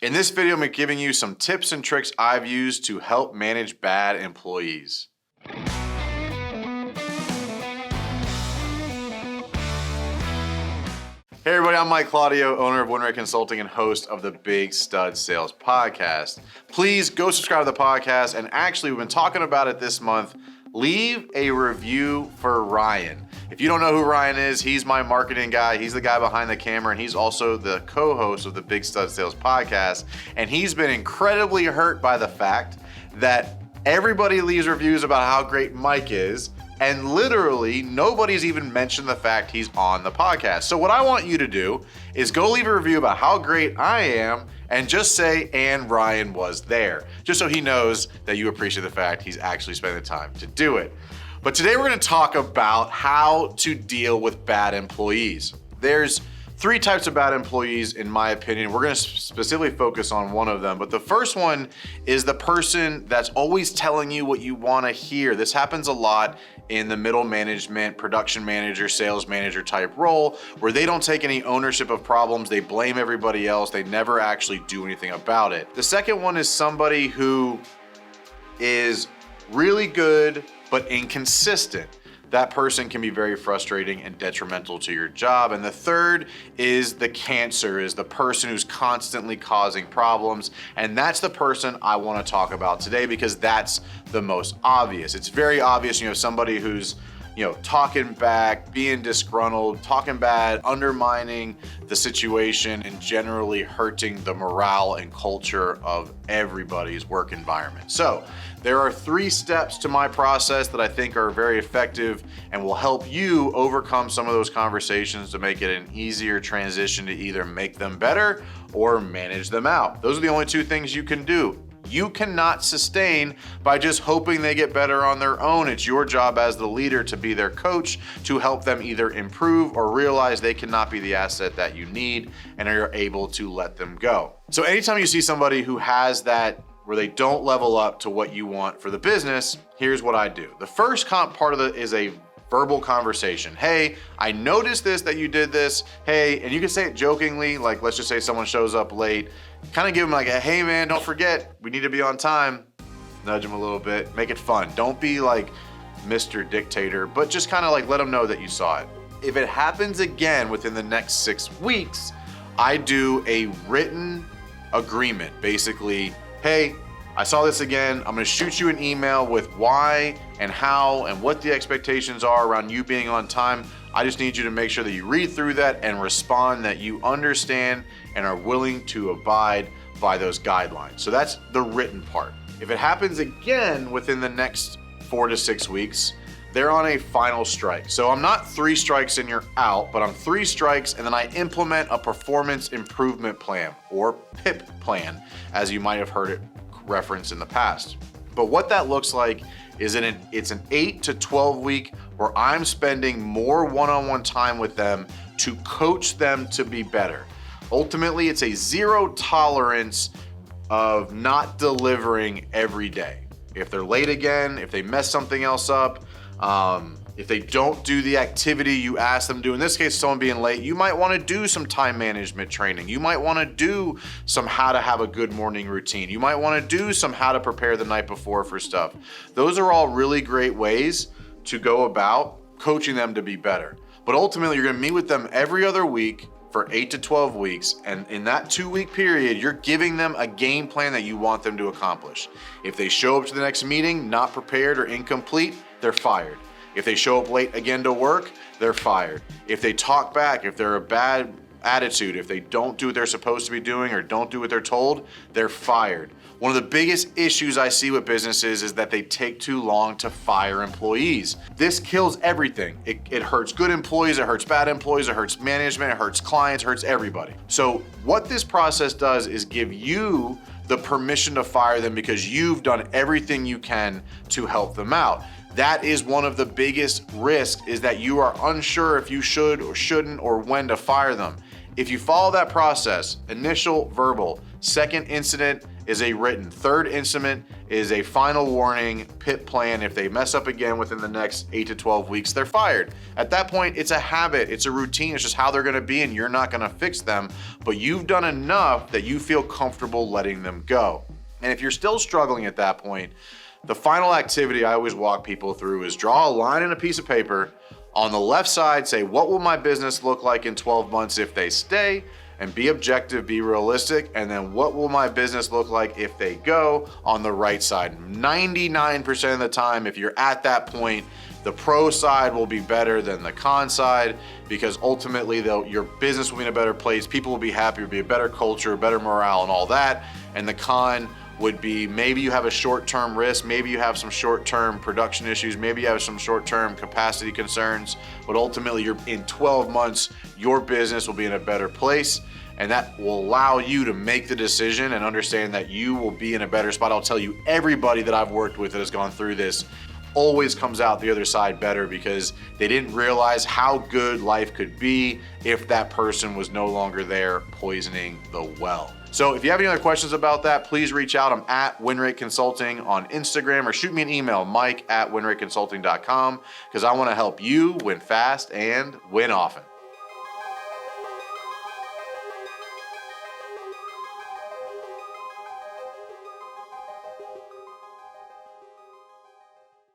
In this video, I'm giving you some tips and tricks I've used to help manage bad employees. Hey everybody, I'm Mike Claudio, owner of WinRate Consulting and host of the Big Stud Sales Podcast. Please go subscribe to the podcast, and actually we've been talking about it this month. Leave a review for Ryan. If you don't know who Ryan is, he's my marketing guy. He's the guy behind the camera, and he's also the co-host of the Big Stud Sales Podcast. And he's been incredibly hurt by the fact that everybody leaves reviews about how great Mike is, and literally nobody's even mentioned the fact he's on the podcast. So what I want you to do is go leave a review about how great I am and just say, and Ryan was there, just so he knows that you appreciate the fact he's actually spending the time to do it. But today we're gonna talk about how to deal with bad employees. There's three types of bad employees, in my opinion. We're gonna specifically focus on one of them, but the first one is the person that's always telling you what you wanna hear. This happens a lot in the middle management, production manager, sales manager type role, where they don't take any ownership of problems, they blame everybody else, they never actually do anything about it. The second one is somebody who is really good, but inconsistent. That person can be very frustrating and detrimental to your job. And the third is the cancer, is the person who's constantly causing problems. And that's the person I want to talk about today because that's the most obvious. It's very obvious, you know, somebody who's, talking back, being disgruntled, talking bad, undermining the situation, and generally hurting the morale and culture of everybody's work environment. So there are 3 steps to my process that I think are very effective and will help you overcome some of those conversations to make it an easier transition to either make them better or manage them out. Those are the only 2 things you can do. You cannot sustain by just hoping they get better on their own. It's your job as the leader to be their coach, to help them either improve or realize they cannot be the asset that you need and are able to let them go. So anytime you see somebody who has that where they don't level up to what you want for the business, here's what I do. The first part of it is a verbal conversation. Hey, I noticed that you did this. Hey, and you can say it jokingly, like let's just say someone shows up late, kind of give them like a, hey man, don't forget, we need to be on time. Nudge them a little bit, make it fun. Don't be like Mr. Dictator, but just kind of like let them know that you saw it. If it happens again within the next 6 weeks, I do a written agreement. Basically, hey, I saw this again. I'm gonna shoot you an email with why and how and what the expectations are around you being on time. I just need you to make sure that you read through that and respond that you understand and are willing to abide by those guidelines. So that's the written part. If it happens again within the next 4 to 6 weeks, they're on a final strike. So I'm not 3 strikes and you're out, but I'm 3 strikes and then I implement a performance improvement plan, or PIP plan, as you might have heard it referenced in the past. But what that looks like is it's an 8 to 12 week where I'm spending more one-on-one time with them to coach them to be better. Ultimately, it's a 0 tolerance of not delivering every day. If they're late again, if they mess something else up, if they don't do the activity you ask them to do, in this case, someone being late, you might want to do some time management training. You might want to do some how to have a good morning routine. You might want to do some how to prepare the night before for stuff. Those are all really great ways to go about coaching them to be better. But ultimately, you're going to meet with them every other week for 8 to 12 weeks. And in that 2-week period, you're giving them a game plan that you want them to accomplish. If they show up to the next meeting not prepared or incomplete, they're fired. If they show up late again to work, they're fired. If they talk back, if they're a bad attitude, if they don't do what they're supposed to be doing or don't do what they're told, they're fired. One of the biggest issues I see with businesses is that they take too long to fire employees. This kills everything. It hurts good employees, it hurts bad employees, it hurts management, it hurts clients, it hurts everybody. So what this process does is give you the permission to fire them because you've done everything you can to help them out. That is one of the biggest risks, is that you are unsure if you should or shouldn't or when to fire them. If you follow that process, initial verbal, second incident is a written, third incident is a final warning, PIP plan. If they mess up again within the next 8 to 12 weeks, they're fired. At that point, it's a habit, it's a routine, it's just how they're gonna be, and you're not gonna fix them, but you've done enough that you feel comfortable letting them go. And if you're still struggling at that point, the final activity I always walk people through is draw a line in a piece of paper. On the left side, say, what will my business look like in 12 months if they stay? And be objective, be realistic. And then what will my business look like if they go? On the right side. 99% of the time, if you're at that point, the pro side will be better than the con side, because ultimately your business will be in a better place, people will be happier, be a better culture, better morale and all that. And the con would be maybe you have a short-term risk, maybe you have some short-term production issues, maybe you have some short-term capacity concerns, but ultimately in 12 months, your business will be in a better place, and that will allow you to make the decision and understand that you will be in a better spot. I'll tell you, everybody that I've worked with that has gone through this always comes out the other side better, because they didn't realize how good life could be if that person was no longer there poisoning the well. So if you have any other questions about that, please reach out. I'm at WinRate Consulting on Instagram, or shoot me an email, mike@winrateconsulting.com, because I want to help you win fast and win often.